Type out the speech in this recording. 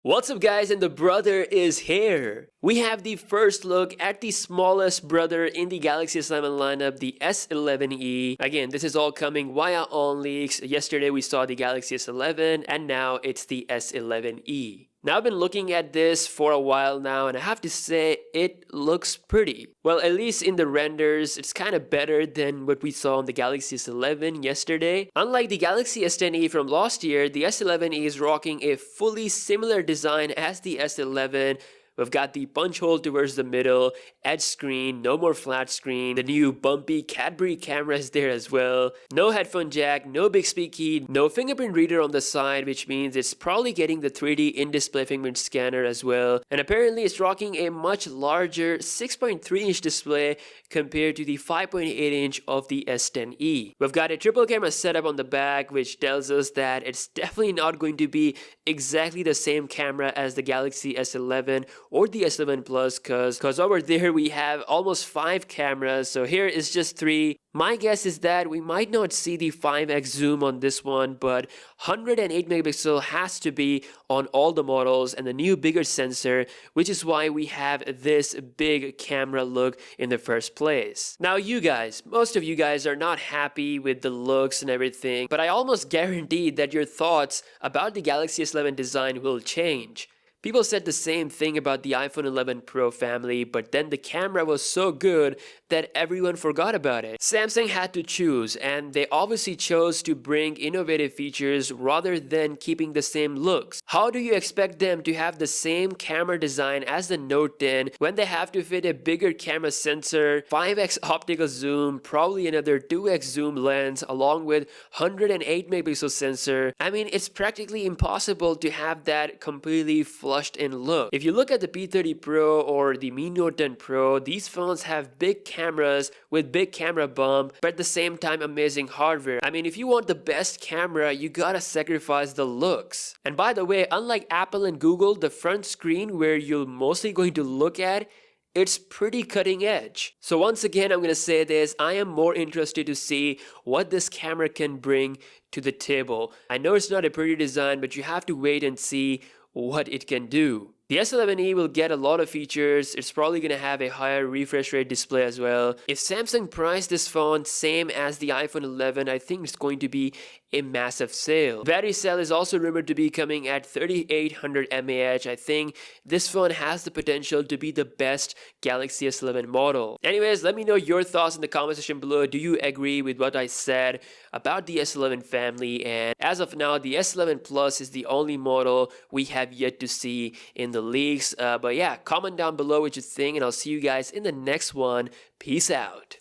What's up guys, and the brother is here. We have the first look at the smallest brother in the Galaxy S11 lineup, the S11e. Again, this is all coming via on leaks. Yesterday we saw the Galaxy S11 and now it's the S11e. Now I've been looking at this for a while now and I have to say it looks pretty. Well, at least in the renders, it's kind of better than what we saw on the Galaxy S11 yesterday. Unlike the Galaxy S10e from last year, the S11e is rocking a fully similar design as the S11. We've got the punch hole towards the middle, edge screen, no more flat screen, the new bumpy Cadbury camera is there as well, no headphone jack, no Bixby key, no fingerprint reader on the side, which means it's probably getting the 3D in-display fingerprint scanner as well, and apparently it's rocking a much larger 6.3-inch display compared to the 5.8-inch of the S10e. We've got a triple camera setup on the back, which tells us that it's definitely not going to be exactly the same camera as the Galaxy S11 or the S11 Plus, cause over there we have almost 5 cameras, so here is just 3. My guess is that we might not see the 5x zoom on this one, but 108 megapixel has to be on all the models and the new bigger sensor, which is why we have this big camera look in the first place. Now you guys, most of you guys are not happy with the looks and everything, but I almost guarantee that your thoughts about the Galaxy S11 design will change. People said the same thing about the iPhone 11 Pro family, but then the camera was so good that everyone forgot about it. Samsung had to choose, and they obviously chose to bring innovative features rather than keeping the same looks. How do you expect them to have the same camera design as the Note 10 when they have to fit a bigger camera sensor, 5x optical zoom, probably another 2x zoom lens, along with 108 megapixel sensor? I mean, it's practically impossible to have that completely flushed in look. If you look at the P30 Pro or the Mi Note 10 Pro, these phones have big cameras with big camera bump, but at the same time amazing hardware. I mean, if you want the best camera, you gotta sacrifice the looks. And by the way, unlike Apple and Google, the front screen where you're mostly going to look at, it's pretty cutting edge. So once again, I'm gonna say this, I am more interested to see what this camera can bring to the table. I know it's not a pretty design, but you have to wait and see what it can do. The S11e will get a lot of features. It's probably going to have a higher refresh rate display as well. If Samsung priced this phone same as the iPhone 11, I think it's going to be a massive sale. Battery cell is also rumored to be coming at 3800 mAh. I think this phone has the potential to be the best Galaxy S11 model. Anyways, let me know your thoughts in the comment section below. Do you agree with what I said about the S11 family? And as of now, the S11 Plus is the only model we have yet to see in the leaks. But yeah, comment down below what you think, and I'll see you guys in the next one. Peace out.